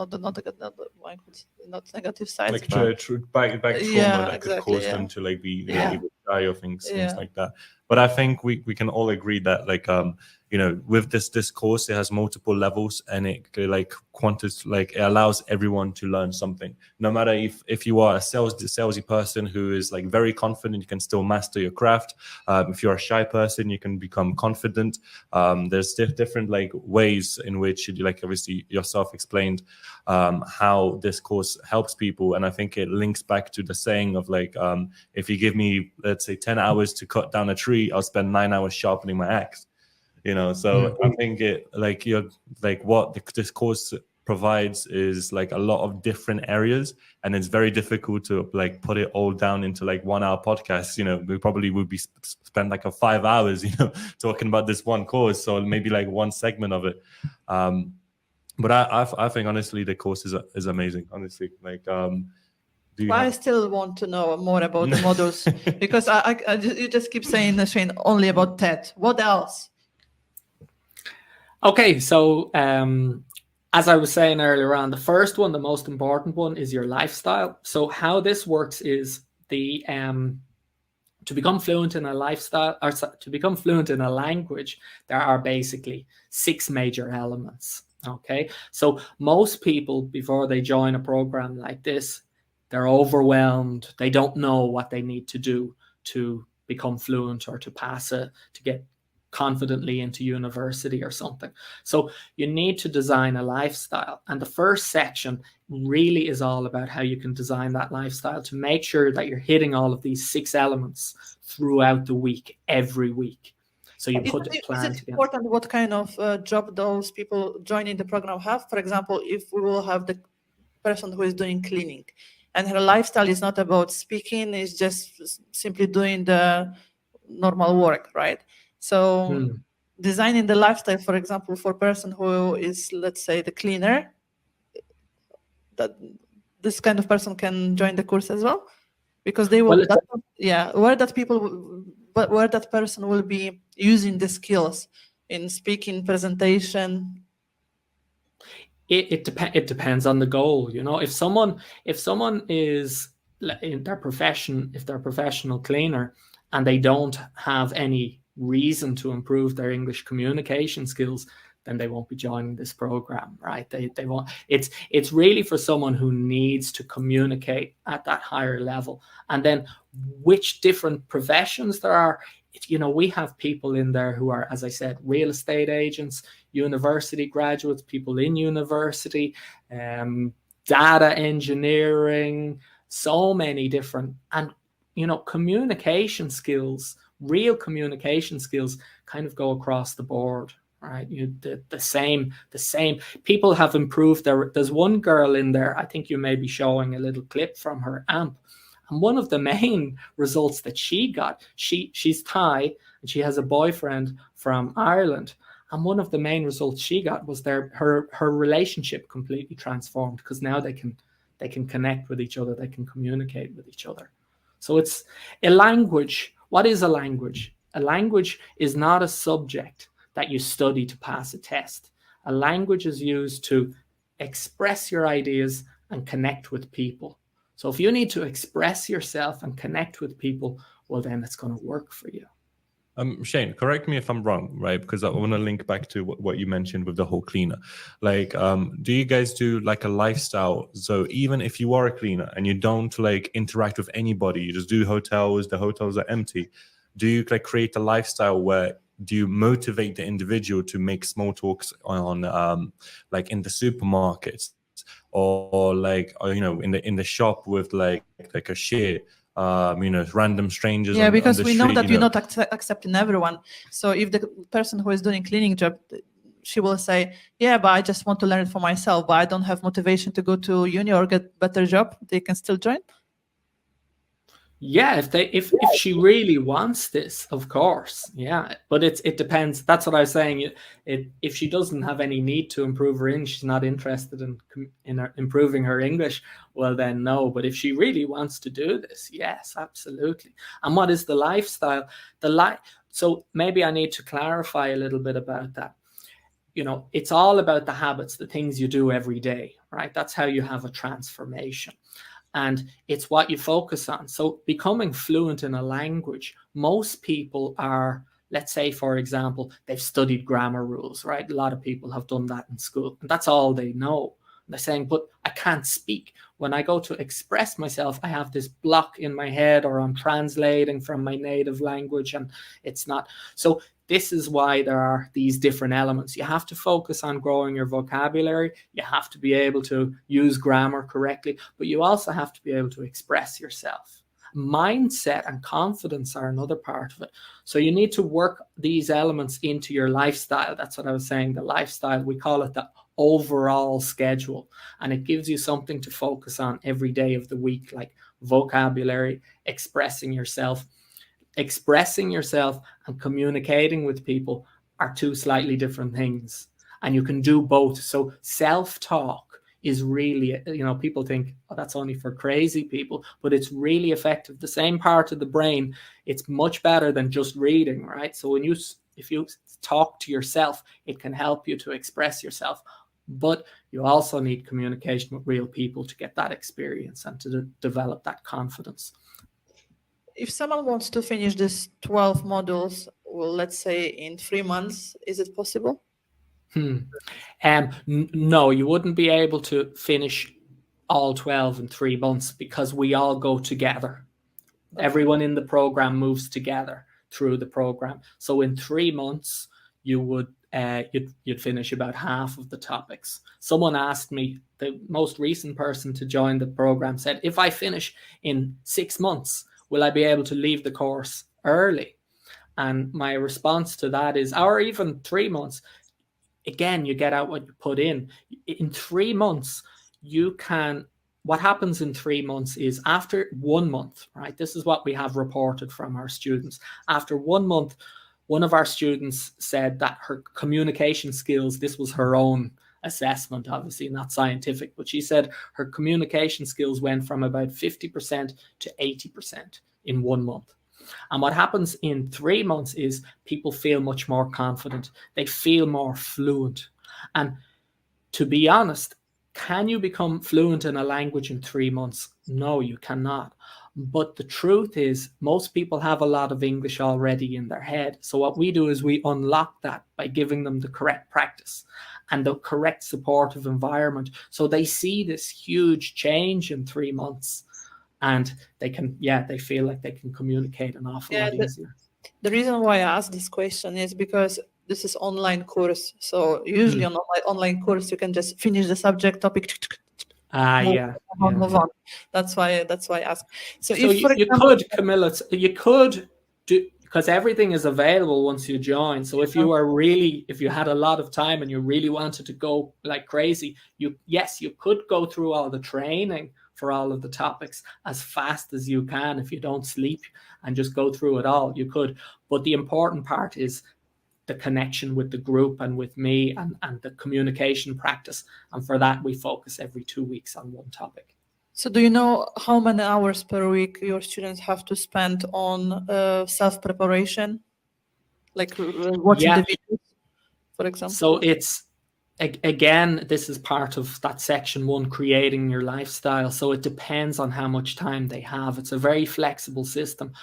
negative sides, Like but back trauma yeah, that could exactly, cause yeah. them to like be Yeah. able to die or things Yeah. like that. But I think we can all agree that like you know, with this course, it has multiple levels, and it like it allows everyone to learn something. No matter if you are a salesy person who is like very confident, you can still master your craft. If you're a shy person, you can become confident. There's different like ways in which, like obviously yourself explained, how this course helps people, and I think it links back to the saying of like, if you give me, let's say, 10 hours to cut down a tree, I'll spend 9 hours sharpening my axe. You know, so I think it like you're like what this course provides is like a lot of different areas, and it's very difficult to like put it all down into like 1 hour podcast. You know, we probably would be spend like a 5 hours, you know, talking about this one course, so maybe like one segment of it. But I think honestly the course is amazing, honestly. Like do you Well, I have still want to know more about the models because you just keep saying, Shane, only about TED. What else? Okay, so as I was saying earlier on, the first one, the most important one, is your lifestyle. So how this works is the to become fluent in a lifestyle, or to become fluent in a language, there are basically 6 major elements. Okay, so most people, before they join a program like this, they're overwhelmed. They don't know what they need to do to become fluent or to pass it, to get confidently into university or something. So you need to design a lifestyle. And the first section really is all about how you can design that lifestyle to make sure that you're hitting all of these 6 elements throughout the week, every week. So you put a plan Is it together. important what kind of job those people joining the program have? For example, if we will have the person who is doing cleaning and her lifestyle is not about speaking, it's just simply doing the normal work, right? So designing the lifestyle, for example, for a person who is, let's say, the cleaner, that this kind of person can join the course as well, because they will, where that person will be using the skills in speaking, presentation. It depends on the goal. You know, if someone is in their profession, if they're a professional cleaner and they don't have any reason to improve their English communication skills, then they won't be joining this program, right? They won't. It's really for someone who needs to communicate at that higher level. And then which different professions there are, you know, we have people in there who are, as I said, real estate agents, university graduates, people in university, data engineering, so many different, and you know, communication skills, real communication skills kind of go across the board, right? The same people have improved there's one girl in there, I think you may be showing a little clip from her AMP, and one of the main results that she got, she's Thai and she has a boyfriend from Ireland, and one of the main results she got was her relationship completely transformed, because now they can connect with each other, they can communicate with each other. So it's a language. What is a language? A language is not a subject that you study to pass a test. A language is used to express your ideas and connect with people. So if you need to express yourself and connect with people, well, then it's going to work for you. Shane, correct me if I'm wrong, right? Because I want to link back to what you mentioned with the whole cleaner. Like, do you guys do like a lifestyle? So even if you are a cleaner and you don't like interact with anybody, you just do hotels, the hotels are empty. Do you like create a lifestyle where do you motivate the individual to make small talks on like in the supermarkets or like, or, you know, in the shop with like a cashier? You know, random strangers. Yeah, because on the we know street, that you you're know. not accepting everyone. So if the person who is doing cleaning job, she will say, yeah, but I just want to learn it for myself, but I don't have motivation to go to uni or get better job, they can still join? Yeah, if she really wants this, of course, yeah. But it depends. That's what I was saying. If she doesn't have any need to improve her English, she's not interested in improving her English, well then no. But if she really wants to do this, yes, absolutely. And what is the lifestyle? So maybe I need to clarify a little bit about that. it's all about the habits, the things you do every day, right? That's how you have a transformation. And it's what you focus on. So becoming fluent in a language, most people are, let's say, for example, they've studied grammar rules, right? A lot of people have done that in school, and that's all they know. They're saying, but I can't speak. When I go to express myself, I have this block in my head, or I'm translating from my native language and it's not. So this is why there are these different elements. You have to focus on growing your vocabulary. You have to be able to use grammar correctly, but you also have to be able to express yourself. Mindset and confidence are another part of it. So you need to work these elements into your lifestyle. That's what I was saying, the lifestyle. We call it the overall schedule, and it gives you something to focus on every day of the week, like vocabulary, expressing yourself. Expressing yourself and communicating with people are two slightly different things, and you can do both. So self-talk is really, people think, oh, that's only for crazy people, but it's really effective. The same part of the brain, it's much better than just reading, right? So if you talk to yourself, it can help you to express yourself. But you also need communication with real people to get that experience and to develop that confidence. If someone wants to finish this 12 modules, well, let's say in 3 months, is it possible? No, you wouldn't be able to finish all 12 in 3 months, because we all go together. Okay. Everyone in the program moves together through the program. So in 3 months, you'd finish about half of the topics. Someone asked me, the most recent person to join the program said, if I finish in 6 months, will I be able to leave the course early? And my response to that is, or even 3 months, again, you get out what you put in. In 3 months, what happens in 3 months is, after 1 month, right? This is what we have reported from our students. After 1 month, one of our students said that her communication skills, this was her own assessment, obviously not scientific, but she said her communication skills went from about 50% to 80% in 1 month. And what happens in 3 months is people feel much more confident. They feel more fluent. And to be honest, can you become fluent in a language in 3 months? No, you cannot. But the truth is, most people have a lot of English already in their head. So what we do is we unlock that by giving them the correct practice and the correct supportive environment. So they see this huge change in 3 months, and they feel like they can communicate an awful lot easier. The reason why I asked this question is because this is online course. So usually on online course, you can just finish the subject topic. Move on. That's why I asked. So if, for example, could, Kamil, you could do, because everything is available once you join. So if you had a lot of time and you really wanted to go like crazy, you could go through all the training for all of the topics as fast as you can. If you don't sleep and just go through it all, you could. But the important part is the connection with the group and with me, and the communication practice. And for that, we focus every 2 weeks on one topic. So do you know how many hours per week your students have to spend on self-preparation? Like watching the videos, for example? So it's, again, this is part of that section 1, creating your lifestyle. So it depends on how much time they have. It's a very flexible system.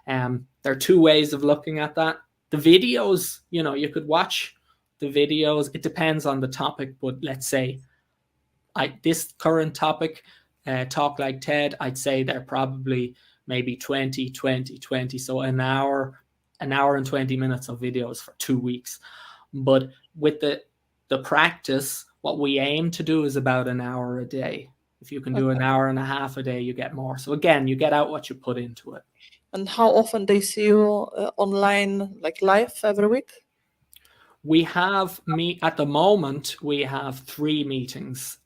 There are 2 ways of looking at that. The videos, you could watch the videos. It depends on the topic, but let's say this current topic, Talk Like TED, I'd say they're probably maybe 20. So an hour and 20 minutes of videos for 2 weeks. But with the practice, what we aim to do is about an hour a day. If you can do an hour and a half a day, you get more. So again, you get out what you put into it. And how often they see you online, like live every week? At the moment, we have 3 meetings.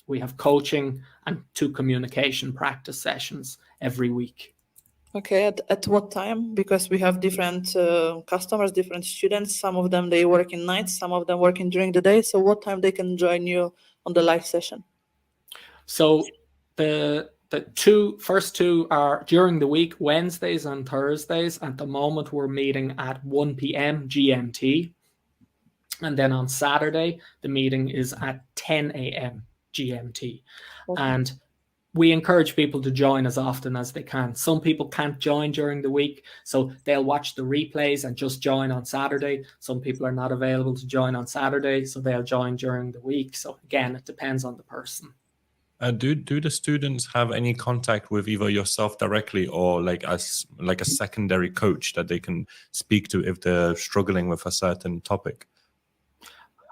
We have coaching and 2 communication practice sessions every week. Okay, at what time? Because we have different customers, different students. Some of them, they work in nights, some of them working during the day. So what time they can join you on the live session? So the first two are during the week, Wednesdays and Thursdays. At the moment, we're meeting at 1 p.m. GMT. And then on Saturday, the meeting is at 10 a.m. GMT. Okay. And we encourage people to join as often as they can. Some people can't join during the week, so they'll watch the replays and just join on Saturday. Some people are not available to join on Saturday, so they'll join during the week. So again, it depends on the person. Do the students have any contact with either yourself directly or like as like a secondary coach that they can speak to if they're struggling with a certain topic?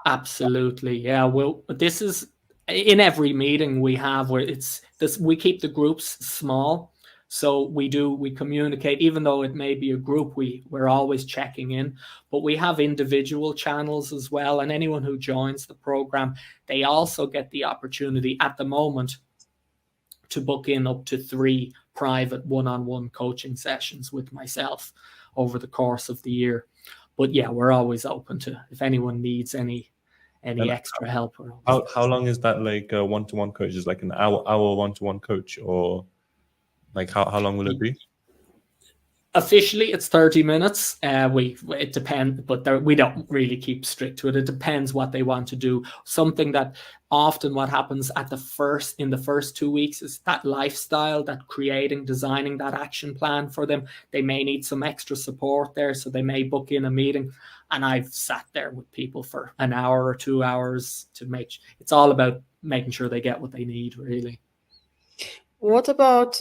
Absolutely, yeah. Well, this is in every meeting we have where it's this. We keep the groups small, so we communicate. Even though it may be a group, we're always checking in. But we have individual channels as well, and anyone who joins the program, they also get the opportunity at the moment to book in up to 3 private one-on-one coaching sessions with myself over the course of the year. But yeah, we're always open to if anyone needs any extra help. How long is that, like a one-to-one coach? Is like an hour one-to-one coach, or like how long will it be? Officially, it's 30 minutes. It depends, but we don't really keep strict to it. It depends what they want to do. Something that often what happens in the first 2 weeks is that lifestyle, that designing that action plan for them. They may need some extra support there, so they may book in a meeting. And I've sat there with people for an hour or 2 hours it's all about making sure they get what they need, really. What about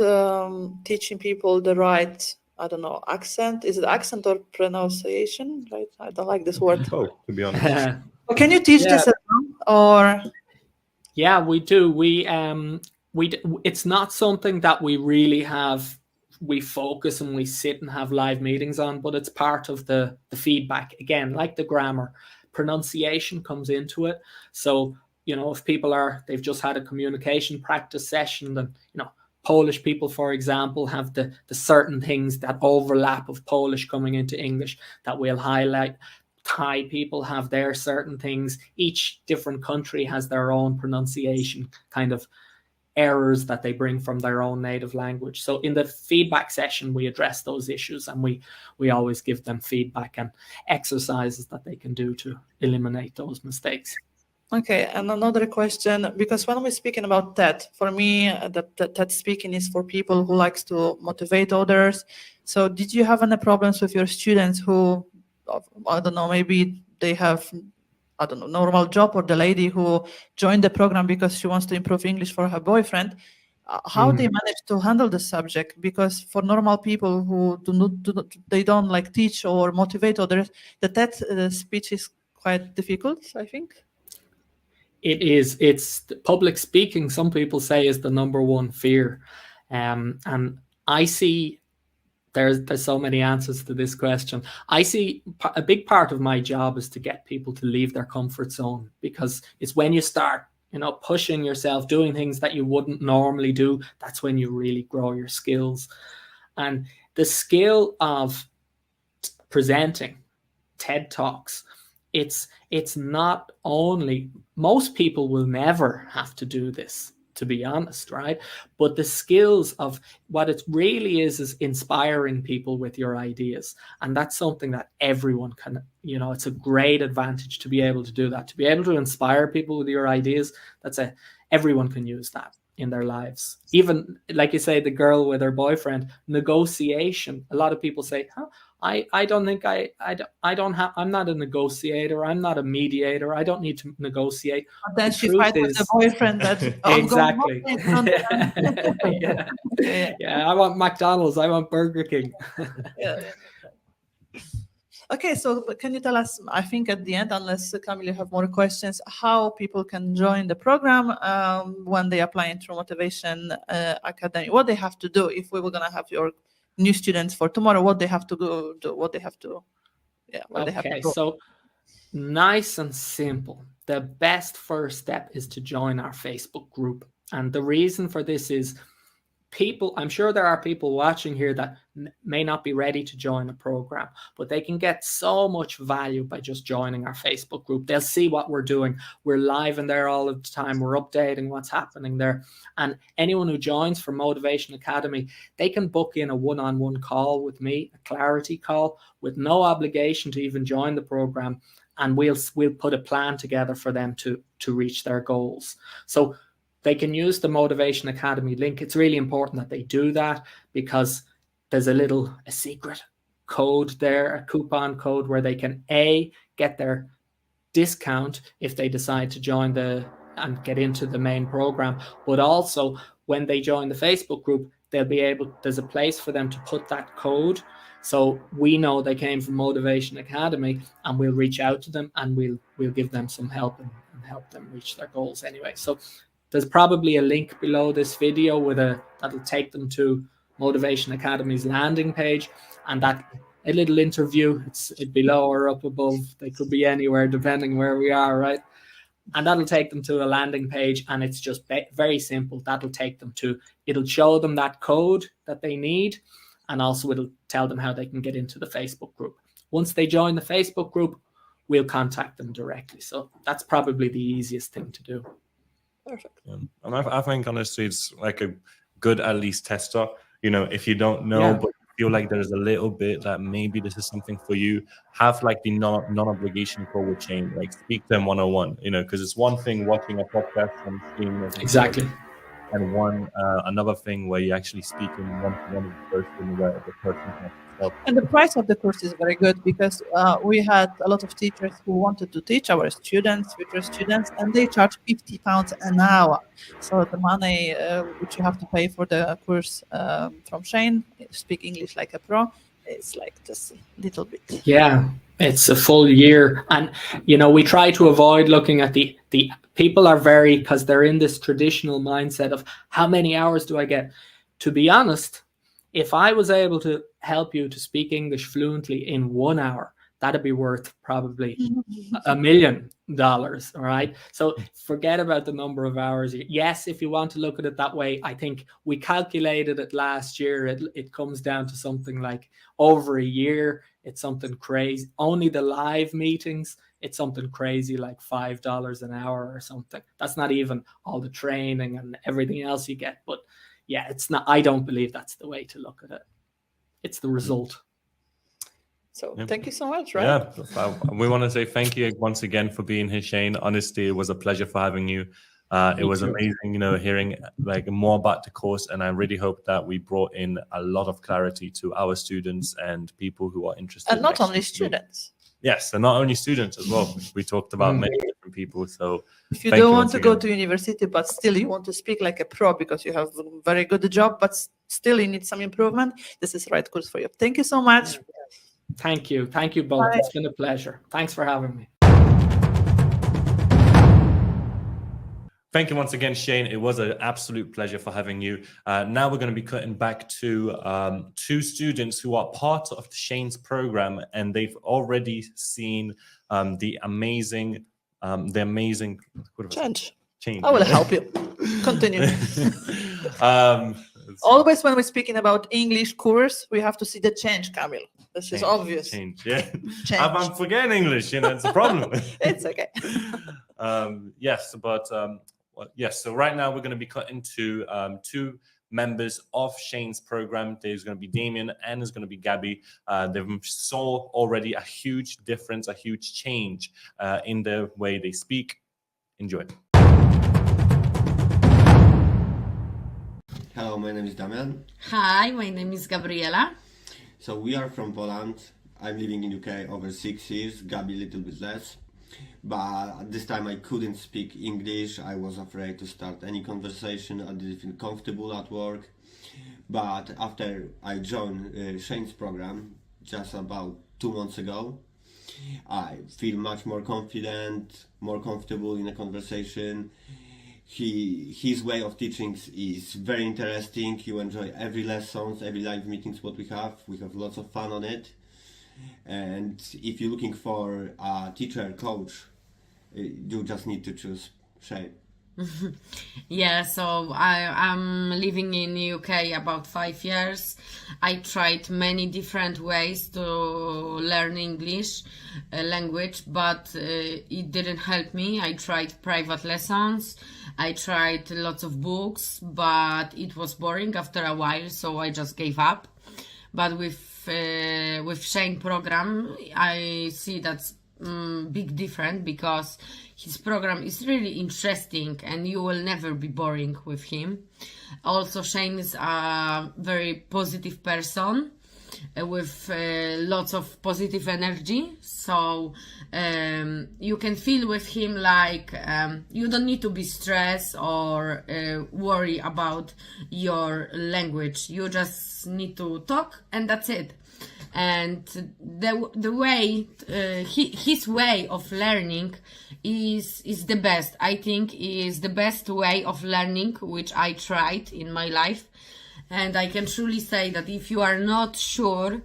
teaching people the right, I don't know, accent? Is it accent or pronunciation? Right? I don't like this word. Oh, to be honest. Can you teach this as well, or? Yeah, we do. It's not something that we really we focus and we sit and have live meetings on, but it's part of the feedback. Again, like the grammar, pronunciation comes into it. So, if people they've just had a communication practice session, then, Polish people, for example, have the certain things that overlap of Polish coming into English that we'll highlight. Thai people have their certain things. Each different country has their own pronunciation kind of errors that they bring from their own native language. So in the feedback session, we address those issues, and we always give them feedback and exercises that they can do to eliminate those mistakes. Okay, and another question, because when we're speaking about TED, for me, that TED speaking is for people who likes to motivate others. So did you have any problems with your students who, I don't know, maybe they have, I don't know, normal job, or the lady who joined the program because she wants to improve English for her boyfriend? How they manage to handle the subject? Because for normal people who they don't like teach or motivate others, the TED speech is quite difficult, I think. It is. It's public speaking. Some people say is the number one fear, and I see there's so many answers to this question. I see a big part of my job is to get people to leave their comfort zone, because it's when you start, pushing yourself, doing things that you wouldn't normally do, that's when you really grow your skills. And the skill of presenting TED Talks, it's not only, most people will never have to do this, to be honest, right? But the skills of what it really is inspiring people with your ideas. And that's something that everyone can, it's a great advantage to be able to do that, to be able to inspire people with your ideas. Everyone can use that in their lives. Even like you say, the girl with her boyfriend, negotiation. A lot of people say, I don't think I'm not a negotiator. I'm not a mediator. I don't need to negotiate. But then she fights with the boyfriend. Exactly. Yeah. I want McDonald's. I want Burger King. Okay, so can you tell us, I think at the end, unless Kamil, you have more questions, how people can join the program when they apply through Motivation Academy? What they have to do if we were going to have your new students for tomorrow? What they have to go do? What they have to, they have to go. So nice and simple. The best first step is to join our Facebook group, and the reason for this is, I'm sure there are people watching here that may not be ready to join a program, but they can get so much value by just joining our Facebook group. They'll see what we're doing. We're live in there all of the time. We're updating what's happening there. And anyone who joins for Motivation Academy, they can book in a one-on-one call with me, a clarity call, with no obligation to even join the program. and we'll put a plan together for them to reach their goals. So they can use the Motivation Academy link. It's really important that they do that, because there's a secret code there, a coupon code, where they can get their discount if they decide to join and get into the main program, but also when they join the Facebook group, there's a place for them to put that code. So we know they came from Motivation Academy, and we'll reach out to them, and we'll give them some help and help them reach their goals anyway. So there's probably a link below this video that'll take them to Motivation Academy's landing page, and that a little interview, it's below or up above. They could be anywhere depending where we are, right? And that'll take them to a landing page, and it's just very simple. It'll show them that code that they need, and also it'll tell them how they can get into the Facebook group. Once they join the Facebook group, we'll contact them directly. So that's probably the easiest thing to do. Perfect. And I think honestly, it's like a good at least tester. If you don't know, but feel like there's a little bit that maybe this is something for you, have like the non-obligation call with Shane, like speak to them one-on-one, because it's one thing watching a podcast and seeing Exactly. and another thing where you actually speak in one-to-one with the person, where the person can help. And the price of the course is very good, because we had a lot of teachers who wanted to teach our future students, and they charge £50 an hour. So the money which you have to pay for the course from Shane, Speak English Like a Pro, is like just a little bit. Yeah, it's a full year. And, we try to avoid looking at the people are because they're in this traditional mindset of how many hours do I get? To be honest, if I was able to help you to speak English fluently in 1 hour, that'd be worth probably $1 million. All right. So forget about the number of hours. Yes, if you want to look at it that way, I think we calculated it last year. It comes down to something like over a year. It's something crazy. Only the live meetings, it's something crazy like $5 an hour or something. That's not even all the training and everything else you get. But yeah, it's not. I don't believe that's the way to look at it. It's the result. So thank you so much, right? Yeah, we want to say thank you once again for being here, Shane. Honestly, it was a pleasure for having you. It was amazing, hearing like more about the course, and I really hope that we brought in a lot of clarity to our students and people who are interested. And not only students. Yes, and not only students as well. We talked about many different people. So if you don't want to go to university, but still you want to speak like a pro because you have a very good job, but still you need some improvement, this is the right course for you. Thank you so much. Thank you. Thank you both. Bye. It's been a pleasure. Thanks for having me. Thank you once again, Shane. It was an absolute pleasure for having you. Now we're going to be cutting back to two students who are part of Shane's program, and they've already seen the amazing change. Change. I will help you. Continue. Always when we're speaking about English course, we have to see the change, Kamil. This is obvious. Change, yeah. I'm forgetting English, it's a problem. It's okay. Yes, but yes. So right now we're going to be cutting to two members of Shane's program. There's going to be Damian and there's going to be Gabby. They saw already a huge difference, a huge change in the way they speak. Enjoy. Hello, my name is Damian. Hi, my name is Gabriela. So we are from Poland. I'm living in UK over 6 years, Gabby a little bit less. But at this time I couldn't speak English. I was afraid to start any conversation. I didn't feel comfortable at work. But after I joined Shane's program just about 2 months ago, I feel much more confident, more comfortable in a conversation. His way of teaching is very interesting. You enjoy every lessons, every live meetings what we have. We have lots of fun on it. And if you're looking for a teacher, coach, you just need to choose Shane. Yeah, so I'm living in the UK about 5 years. I tried many different ways to learn English language, but it didn't help me. I tried private lessons. I tried lots of books, but it was boring after a while, so I just gave up. But with Shane program, I see that's big difference because his program is really interesting and you will never be boring with him. Also, Shane is a very positive person with lots of positive energy, so you can feel with him like you don't need to be stressed or worry about your language. You just need to talk and that's it. And the way his way of learning is the best. I think is the best way of learning which I tried in my life. And I can truly say that if you are not sure,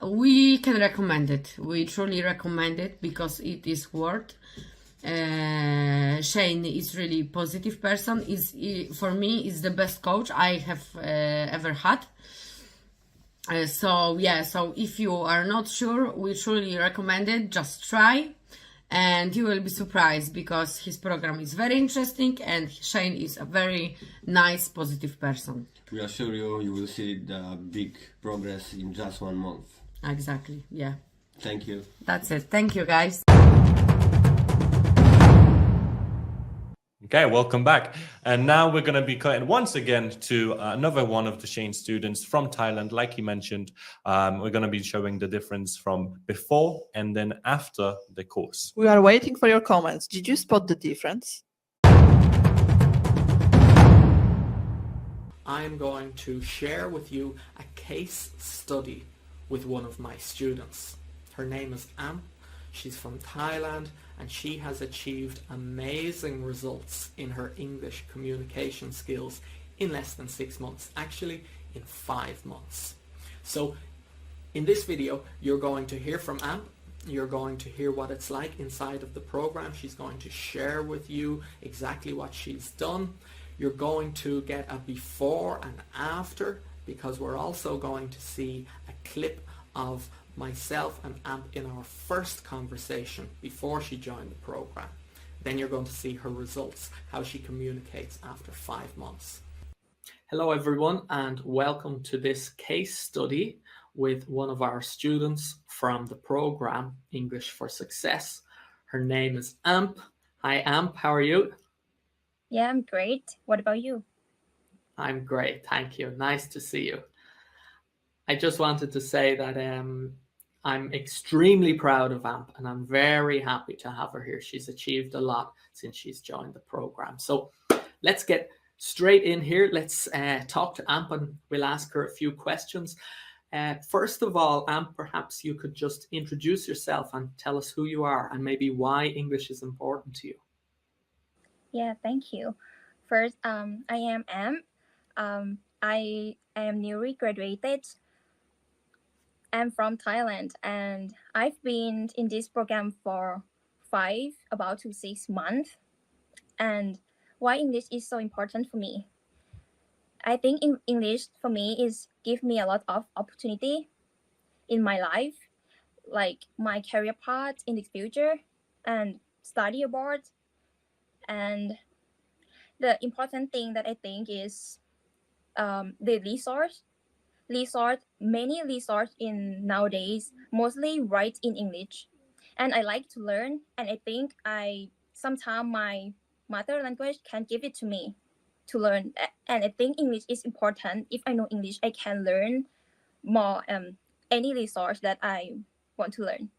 we can recommend it. We truly recommend it because it is worth. Shane is really positive person. For me is the best coach I have ever had. So if you are not sure, we truly recommend it. Just try. And you will be surprised because his program is very interesting and Shane is a very nice, positive person. We assure you, you will see the big progress in just 1 month. Exactly, yeah. Thank you. That's it. Thank you, guys. Okay, welcome back. And now we're going to be cutting once again to another one of the Shane students from Thailand. Like he mentioned, we're going to be showing the difference from before and then after the course. We are waiting for your comments. Did you spot the difference? I'm going to share with you a case study with one of my students. Her name is Am. She's from Thailand and she has achieved amazing results in her English communication skills in less than 6 months, actually in 5 months. So in this video, you're going to hear from Am. You're going to hear what it's like inside of the program. She's going to share with you exactly what she's done. You're going to get a before and after because we're also going to see a clip of myself and Amp in our first conversation before she joined the program. Then you're going to see her results, how she communicates after 5 months. Hello everyone and welcome to this case study with one of our students from the program English for Success. Her name is Amp. Hi Amp, how are you? Yeah, I'm great. What about you? I'm great, thank you. Nice to see you. I just wanted to say that I'm extremely proud of Amp and I'm very happy to have her here. She's achieved a lot since she's joined the program. So let's get straight in here. Let's talk to Amp and we'll ask her a few questions. First of all, Amp, perhaps you could just introduce yourself and tell us who you are and maybe why English is important to you. Yeah, thank you. First, I am Am. I am newly graduated. I'm from Thailand and I've been in this program for about 6 months. And why English is so important for me? I think English for me is give me a lot of opportunity in my life, like my career path in the future and study abroad. And the important thing that I think is the many resource in nowadays mostly write in English, and I like to learn, and I think sometimes my mother language can give it to me to learn, and I think English is important. If I know English, I can learn more any resource that I want to learn.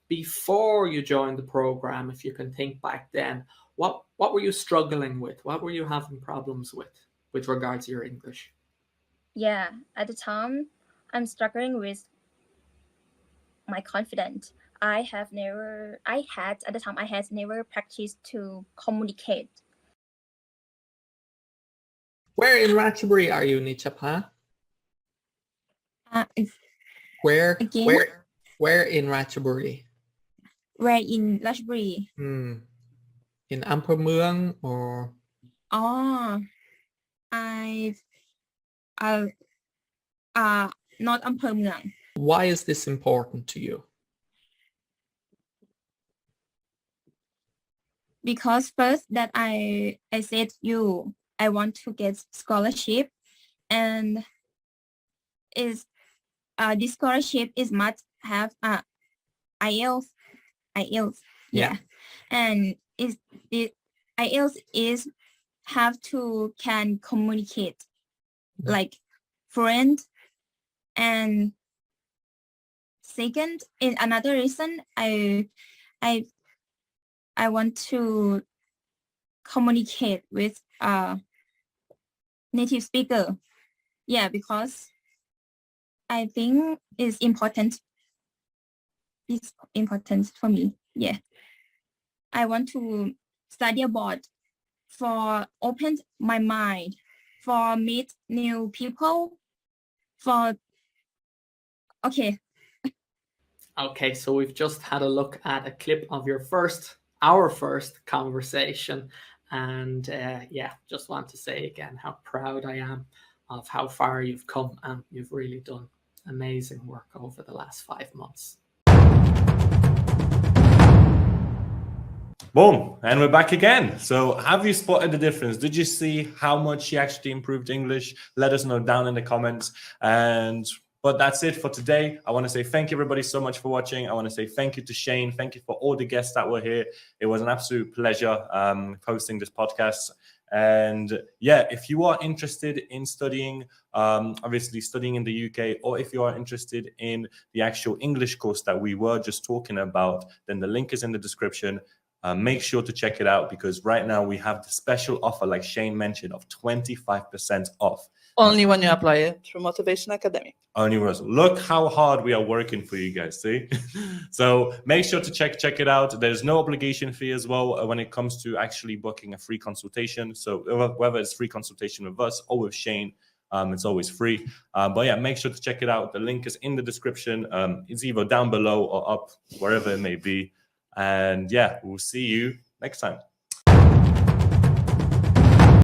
Before you joined the program, if you can think back then, what were you struggling with? What were you having problems with regards to your English? Yeah, at the time, I'm struggling with my confidence. I had never practiced to communicate. Where in Ratchaburi are you, Nichapa? Where in Ratchaburi? Where in Ratchaburi? In Ampere Mueang or? Not Ampere Mueang. Why is this important to you? Because first that I said I want to get scholarship, and this scholarship is must have IELTS. Yeah. And IELTS is have to can communicate like fluent. And second, in another reason, I want to communicate with native speaker. Yeah, because I think it's important. It's important for me. Yeah. I want to study abroad for open my mind, for meet new people, for okay. Okay, so we've just had a look at a clip of our first conversation. And yeah, just want to say again how proud I am of how far you've come, and you've really done amazing work over the last 5 months. Boom, and we're back again. So have you spotted the difference? Did you see how much she actually improved English? Let us know down in the comments. But that's it for today. I want to say thank you everybody so much for watching. I want to say thank you to Shane. Thank you for all the guests that were here. It was an absolute pleasure hosting this podcast. And yeah, if you are interested in studying, obviously studying in the UK, or if you are interested in the actual English course that we were just talking about, then the link is in the description. Make sure to check it out, because right now we have the special offer, like Shane mentioned, of 25% off. Only when you apply it through Motivation Academy. Only Russell. Look how hard we are working for you guys, see? So make sure to check it out. There's no obligation fee as well when it comes to actually booking a free consultation. So whether it's free consultation with us or with Shane, it's always free. But yeah, make sure to check it out. The link is in the description. It's either down below or up, wherever it may be. And yeah, we'll see you next time.